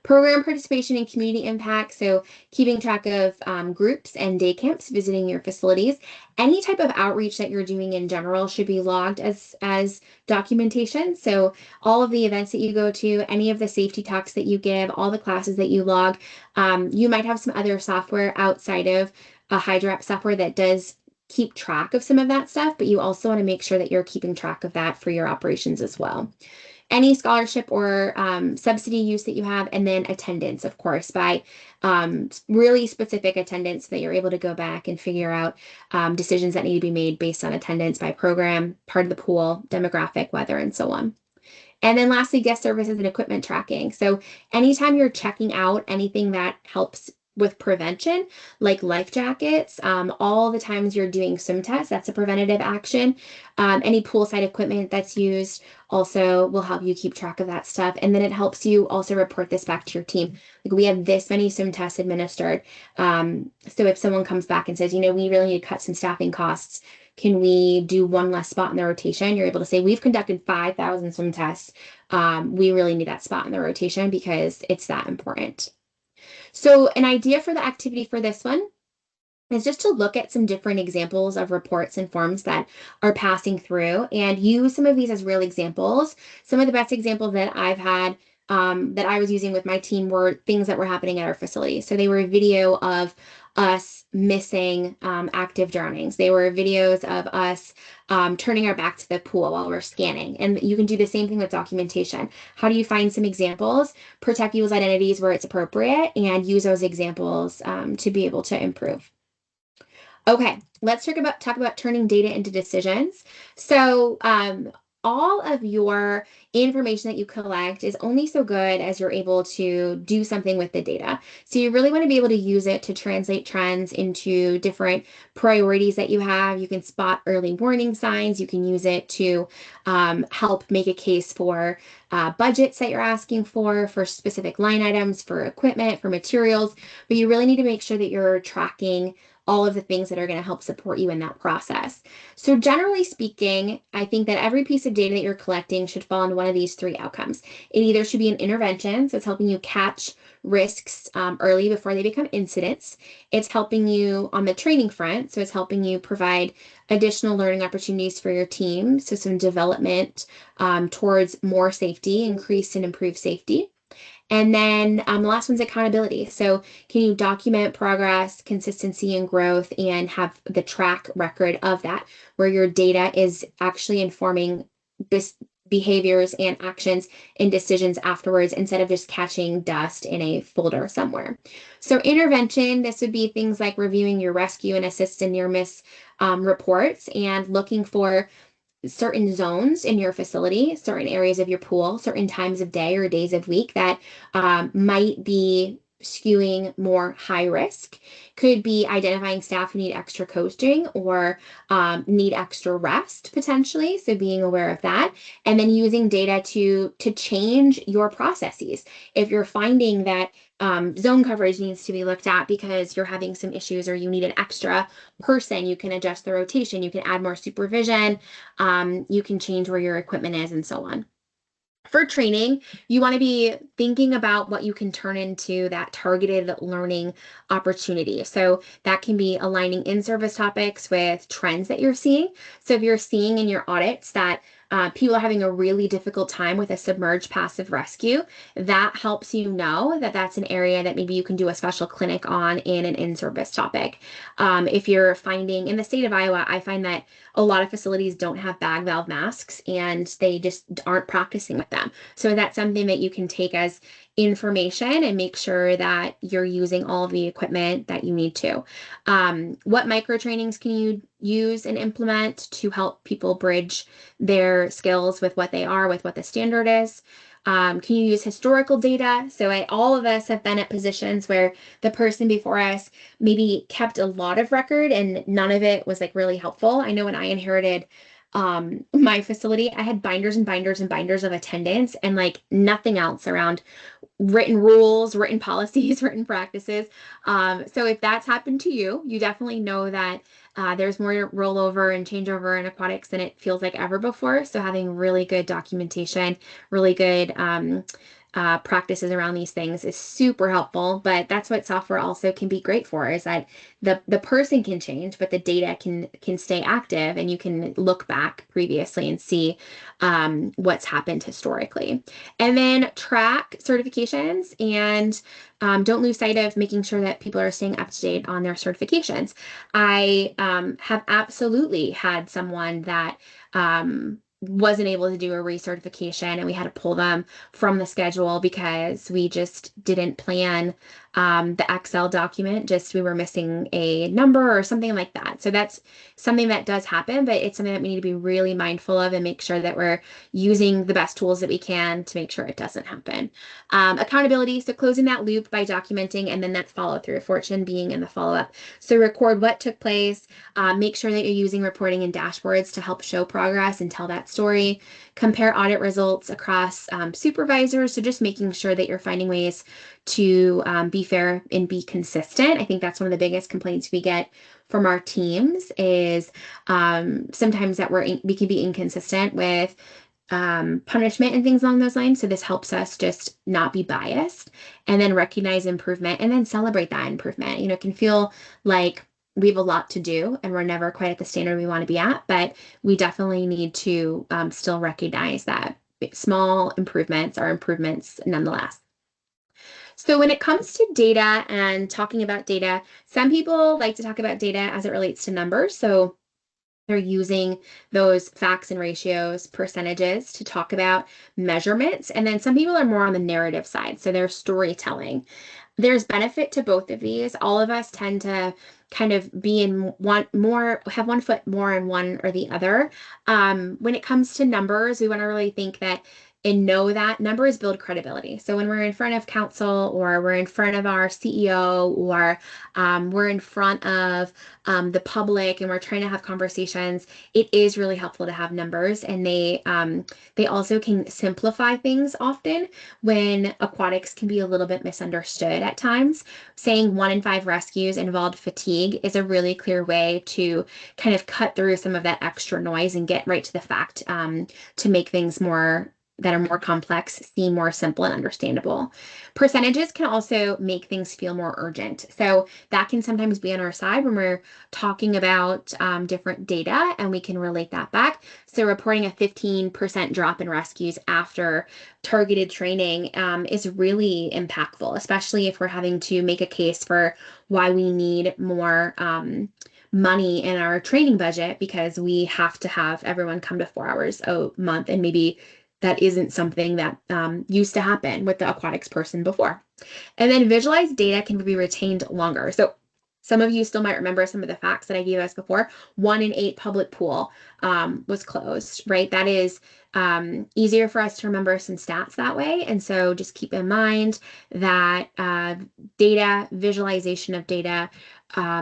Program participation and community impact, so keeping track of groups and day camps visiting your facilities. Any type of outreach that you're doing in general should be logged as documentation. So all of the events that you go to, any of the safety talks that you give, all the classes that you log. You might have some other software outside of a HydroOps software that does keep track of some of that stuff, but you also want to make sure that you're keeping track of that for your operations as well. Any scholarship or subsidy use that you have, and then attendance, of course, by really specific attendance so that you're able to go back and figure out decisions that need to be made based on attendance by program, part of the pool, demographic, weather, and so on. And then lastly, guest services and equipment tracking. So anytime you're checking out anything that helps with prevention, like life jackets. All the times you're doing swim tests, that's a preventative action. Any poolside equipment that's used also will help you keep track of that stuff. And then it helps you also report this back to your team. Like, we have this many swim tests administered. So if someone comes back and says, we really need to cut some staffing costs, can we do one less spot in the rotation? You're able to say, we've conducted 5,000 swim tests. We really need that spot in the rotation because it's that important. So an idea for the activity for this one is just to look at some different examples of reports and forms that are passing through and use some of these as real examples. Some of the best examples that I've had that I was using with my team were things that were happening at our facility. So they were a video of us missing active drownings. They were videos of us turning our back to the pool while we're scanning. And you can do the same thing with documentation. How do you find some examples, protect people's identities where it's appropriate, and use those examples to be able to improve? Okay, let's talk about turning data into decisions. So, all of your information that you collect is only so good as you're able to do something with the data. So you really want to be able to use it to translate trends into different priorities that you have. You can spot early warning signs. You can use it to help make a case for budgets that you're asking for specific line items, for equipment, for materials. But you really need to make sure that you're tracking all of the things that are going to help support you in that process. So generally speaking, I think that every piece of data that you're collecting should fall into one of these three outcomes. It either should be an intervention, so it's helping you catch risks early before they become incidents. It's helping you on the training front, so it's helping you provide additional learning opportunities for your team, so some development towards more safety, increased and improved safety. And then the last one's accountability. So can you document progress, consistency, and growth, and have the track record of that, where your data is actually informing behaviors and actions and decisions afterwards, instead of just catching dust in a folder somewhere. So intervention, this would be things like reviewing your rescue and assist and near miss reports and looking for certain zones in your facility, certain areas of your pool, certain times of day or days of week that might be skewing more high risk. Could be identifying staff who need extra coaching or need extra rest potentially. So being aware of that, and then using data to change your processes. If you're finding that zone coverage needs to be looked at because you're having some issues or you need an extra person, you can adjust the rotation, you can add more supervision, you can change where your equipment is, and so on. For training, you want to be thinking about what you can turn into that targeted learning opportunity. So that can be aligning in-service topics with trends that you're seeing. So if you're seeing in your audits that people are having a really difficult time with a submerged passive rescue, that helps you know that that's an area that maybe you can do a special clinic on in an in-service topic. If you're finding in the state of Iowa, I find that a lot of facilities don't have bag valve masks and they just aren't practicing with them. So that's something that you can take as information and make sure that you're using all of the equipment that you need to. What micro trainings can you use and implement to help people bridge their skills with what they are, with what the standard is? Can you use historical data? So all of us have been at positions where the person before us maybe kept a lot of record and none of it was like really helpful. I know when I inherited my facility, I had binders and binders and binders of attendance and like nothing else around written rules, written policies, written practices. So if that's happened to you, you definitely know that there's more rollover and changeover in aquatics than it feels like ever before. So having really good documentation, really good practices around these things is super helpful. But that's what software also can be great for, is that the person can change, but the data can stay active, and you can look back previously and see what's happened historically. And then track certifications, and don't lose sight of making sure that people are staying up to date on their certifications. I have absolutely had someone that wasn't able to do a recertification and we had to pull them from the schedule because we just didn't plan the Excel document. Just we were missing a number or something like that. So that's something that does happen, but it's something that we need to be really mindful of and make sure that we're using the best tools that we can to make sure it doesn't happen. Accountability, so closing that loop by documenting and then that follow through, fortune being in the follow-up. So record what took place, make sure that you're using reporting and dashboards to help show progress and tell that story. Compare audit results across supervisors. So just making sure that you're finding ways to be fair and be consistent. I think that's one of the biggest complaints we get from our teams is sometimes that we can be inconsistent with punishment and things along those lines. So this helps us just not be biased and then recognize improvement and then celebrate that improvement. You know, it can feel like we have a lot to do and we're never quite at the standard we want to be at, but we definitely need to still recognize that small improvements are improvements nonetheless. So when it comes to data and talking about data, some people like to talk about data as it relates to numbers. So they're using those facts and ratios, percentages to talk about measurements. And then some people are more on the narrative side. So they're storytelling. There's benefit to both of these. All of us tend to kind of be in have one foot more in one or the other. When it comes to numbers, we want to really think that and know that numbers build credibility. So when we're in front of council or we're in front of our CEO or we're in front of the public and we're trying to have conversations, it is really helpful to have numbers, and they also can simplify things often when aquatics can be a little bit misunderstood at times. Saying 1 in 5 rescues involved fatigue is a really clear way to kind of cut through some of that extra noise and get right to the fact to make things that are more complex seem more simple and understandable. Percentages can also make things feel more urgent. So that can sometimes be on our side when we're talking about different data and we can relate that back. So reporting a 15% drop in rescues after targeted training is really impactful, especially if we're having to make a case for why we need more money in our training budget because we have to have everyone come to 4 hours a month, and maybe that isn't something that used to happen with the aquatics person before. And then visualized data can be retained longer. So some of you still might remember some of the facts that I gave us before. 1 in 8 public pool was closed, right? That is easier for us to remember some stats that way. And so just keep in mind that data, visualization of data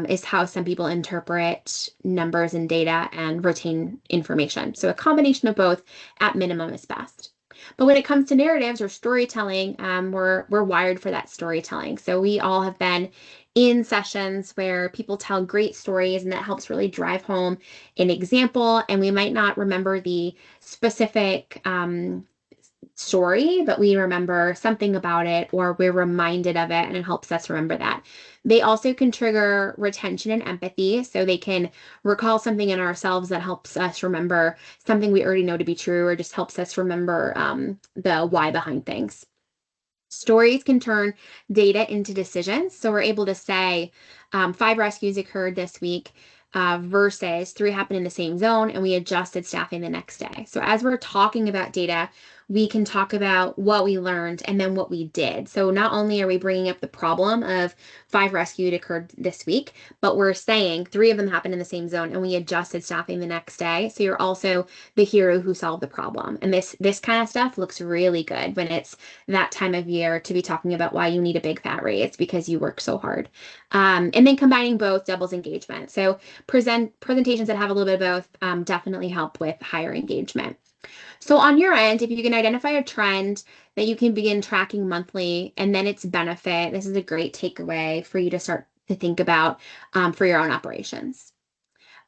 is how some people interpret numbers and data and retain information. So a combination of both at minimum is best. But when it comes to narratives or storytelling, we're wired for that storytelling. So we all have been in sessions where people tell great stories, and that helps really drive home an example. And we might not remember the specific story, but we remember something about it, or we're reminded of it, and it helps us remember that. They also can trigger retention and empathy, so they can recall something in ourselves that helps us remember something we already know to be true, or just helps us remember the why behind things. Stories can turn data into decisions. So we're able to say 5 rescues occurred this week versus 3 happened in the same zone, and we adjusted staffing the next day. So as we're talking about data, we can talk about what we learned and then what we did. So not only are we bringing up the problem of 5 rescued occurred this week, but we're saying 3 of them happened in the same zone and we adjusted staffing the next day. So you're also the hero who solved the problem. And this kind of stuff looks really good when it's that time of year to be talking about why you need a big fat raise because you work so hard. And then combining both doubles engagement. So presentations that have a little bit of both definitely help with higher engagement. So on your end, if you can identify a trend that you can begin tracking monthly and then its benefit, this is a great takeaway for you to start to think about for your own operations.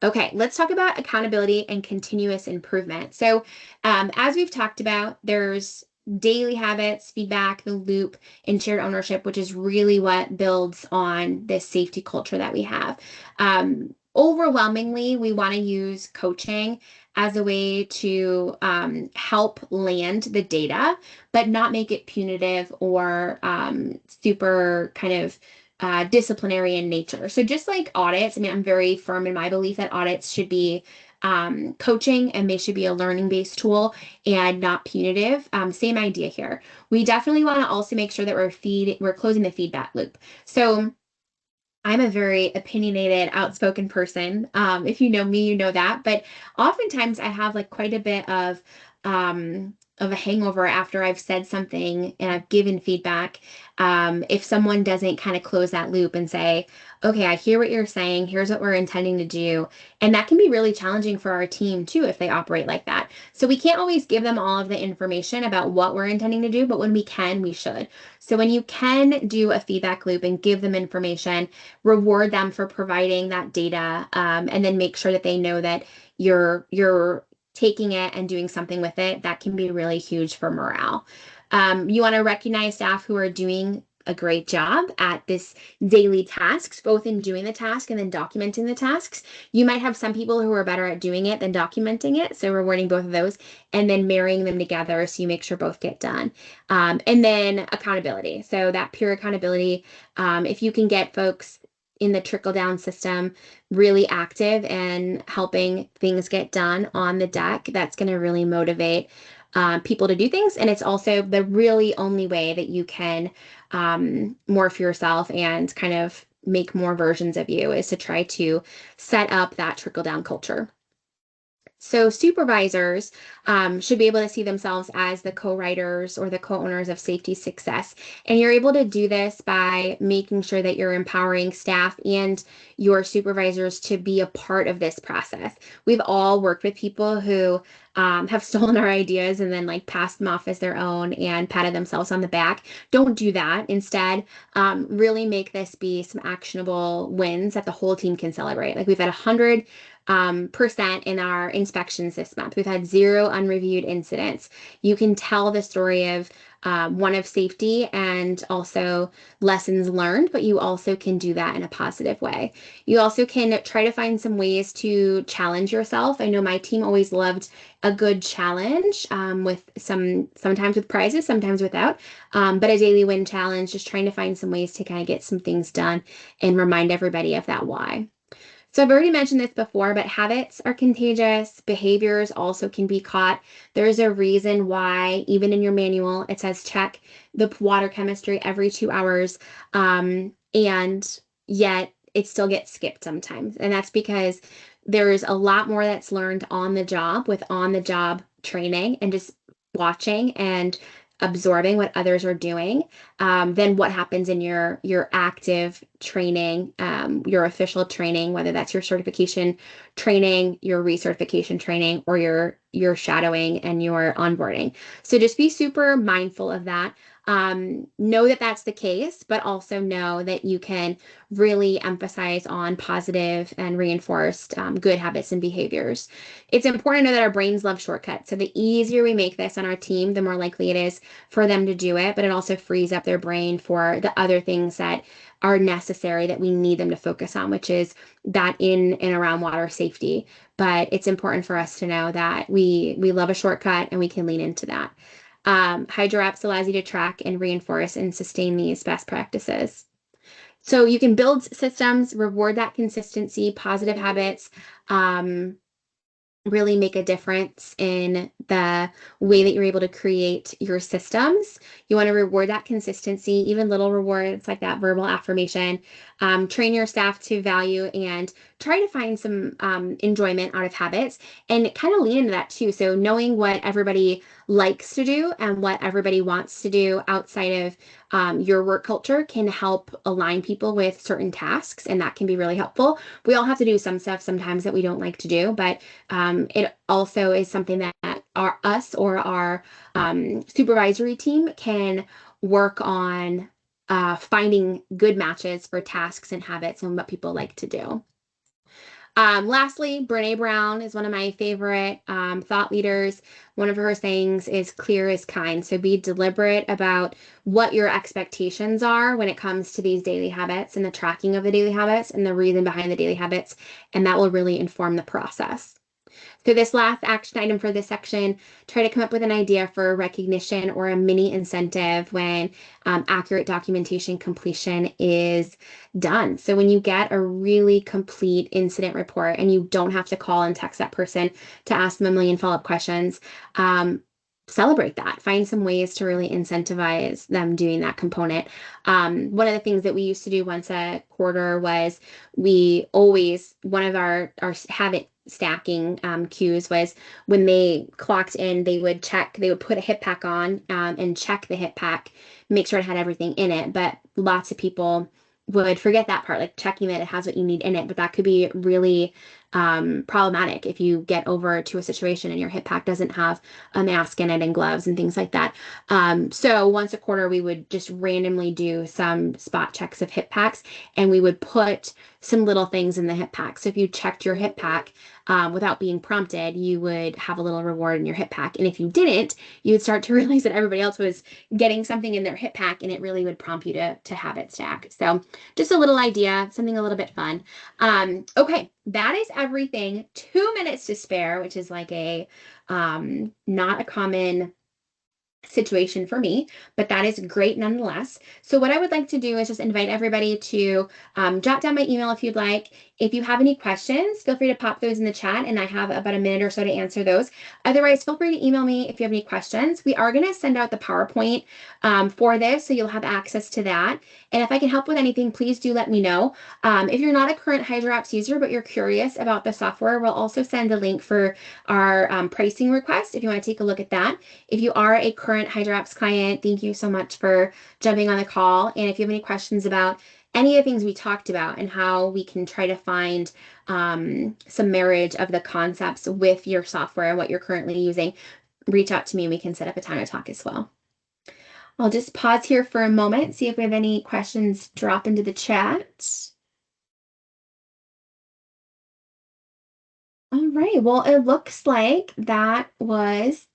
Okay, let's talk about accountability and continuous improvement. So as we've talked about, there's daily habits, feedback, the loop, and shared ownership, which is really what builds on this safety culture that we have. Overwhelmingly, we want to use coaching as a way to help land the data, but not make it punitive or super kind of disciplinary in nature. So just like audits, I mean, I'm very firm in my belief that audits should be coaching, and they should be a learning-based tool and not punitive. Same idea here. We definitely want to also make sure that we're closing the feedback loop. So I'm a very opinionated, outspoken person. If you know me, you know that. But oftentimes I have like quite a bit of a hangover after I've said something and I've given feedback. If someone doesn't kind of close that loop and say, okay, I hear what you're saying, here's what we're intending to do. And that can be really challenging for our team too if they operate like that. So we can't always give them all of the information about what we're intending to do, but when we can, we should. So when you can do a feedback loop and give them information, reward them for providing that data, and then make sure that they know that you're taking it and doing something with it. That can be really huge for morale. You want to recognize staff who are doing a great job at this daily tasks, both in doing the task and then documenting the tasks. You might have some people who are better at doing it than documenting it, so rewarding both of those and then marrying them together so you make sure both get done. And then accountability. So that peer accountability, if you can get folks in the trickle down system really active and helping things get done on the deck, that's going to really motivate people to do things. And it's also the really only way that you can morph yourself and kind of make more versions of you is to try to set up that trickle down culture. So supervisors should be able to see themselves as the co-writers or the co-owners of safety success. And you're able to do this by making sure that you're empowering staff and your supervisors to be a part of this process. We've all worked with people who have stolen our ideas and then like passed them off as their own and patted themselves on the back. Don't do that. Instead, really make this be some actionable wins that the whole team can celebrate. Like we've had 100% in our inspections this month. We've had 0 unreviewed incidents. You can tell the story of one of safety and also lessons learned, but you also can do that in a positive way. You also can try to find some ways to challenge yourself. I know my team always loved a good challenge with sometimes with prizes, sometimes without, but a daily win challenge, just trying to find some ways to kind of get some things done and remind everybody of that why. So I've already mentioned this before, but habits are contagious. Behaviors also can be caught. There's a reason why, even in your manual, it says check the water chemistry every 2 hours. And yet it still gets skipped sometimes. And that's because there's a lot more that's learned on the job with on the job training and just watching and absorbing what others are doing than what happens in your active training, your official training, whether that's your certification training, your recertification training, or your shadowing and your onboarding. So just be super mindful of that. Know that that's the case, but also know that you can really emphasize on positive and reinforced good habits and behaviors. It's important to know that our brains love shortcuts. So the easier we make this on our team, the more likely it is for them to do it, but it also frees up their brain for the other things that are necessary that we need them to focus on, which is that in and around water safety. But it's important for us to know that we love a shortcut and we can lean into that. Hydro Apps allows you to track and reinforce and sustain these best practices. So you can build systems, reward that consistency, positive habits, really make a difference in the way that you're able to create your systems. You want to reward that consistency, even little rewards like that verbal affirmation. Train your staff to value and try to find some enjoyment out of habits and kind of lean into that too. So knowing what everybody likes to do and what everybody wants to do outside of your work culture can help align people with certain tasks, and that can be really helpful. We all have to do some stuff sometimes that we don't like to do, but it also is something that us or our supervisory team can work on finding good matches for tasks and habits and what people like to do. Lastly, Brene Brown is one of my favorite thought leaders. One of her sayings is clear is kind. So be deliberate about what your expectations are when it comes to these daily habits and the tracking of the daily habits and the reason behind the daily habits. And that will really inform the process. So this last action item for this section, try to come up with an idea for a recognition or a mini incentive when accurate documentation completion is done. So when you get a really complete incident report and you don't have to call and text that person to ask them a million follow-up questions, celebrate that. Find some ways to really incentivize them doing that component. One of the things that we used to do once a quarter was one of our habit stacking cues was when they clocked in, they would put a hip pack on and check the hip pack, make sure it had everything in it. But lots of people would forget that part, like checking that it has what you need in it. But that could be really problematic if you get over to a situation and your hip pack doesn't have a mask in it and gloves and things like that. So once a quarter, we would just randomly do some spot checks of hip packs, and we would put some little things in the hip pack. So if you checked your hip pack without being prompted, you would have a little reward in your hip pack. And if you didn't, you would start to realize that everybody else was getting something in their hip pack, and it really would prompt you to habit stack. So just a little idea, something a little bit fun. Okay, that is everything. 2 minutes to spare, which is like a not a common situation for me, but that is great nonetheless. So what I would like to do is just invite everybody to jot down my email if you'd like. If you have any questions, feel free to pop those in the chat, and I have about a minute or so to answer those. Otherwise, feel free to email me if you have any questions. We are going to send out the PowerPoint for this, so you'll have access to that. And if I can help with anything, please do let me know. If you're not a current HydroApps user, but you're curious about the software, we'll also send a link for our pricing request if you want to take a look at that. If you are a current HydroApps client, thank you so much for jumping on the call. And if you have any questions about any of the things we talked about and how we can try to find some marriage of the concepts with your software and what you're currently using, reach out to me and we can set up a time to talk as well. I'll just pause here for a moment, see if we have any questions drop into the chat. All right, well, it looks like that was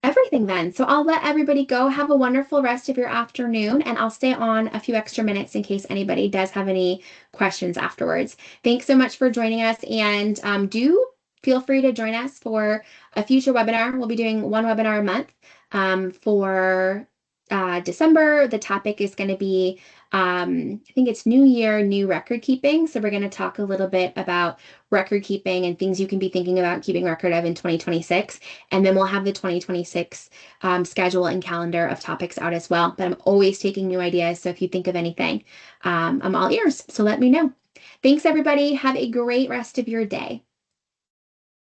everything then. So I'll let everybody go. Have a wonderful rest of your afternoon, and I'll stay on a few extra minutes in case anybody does have any questions afterwards. Thanks so much for joining us, and do feel free to join us for a future webinar. We'll be doing one webinar a month for December. The topic is going to be, I think it's New Year, New Record Keeping. So we're going to talk a little bit about record keeping and things you can be thinking about keeping record of in 2026. And then we'll have the 2026 schedule and calendar of topics out as well. But I'm always taking new ideas. So if you think of anything, I'm all ears. So let me know. Thanks, everybody. Have a great rest of your day.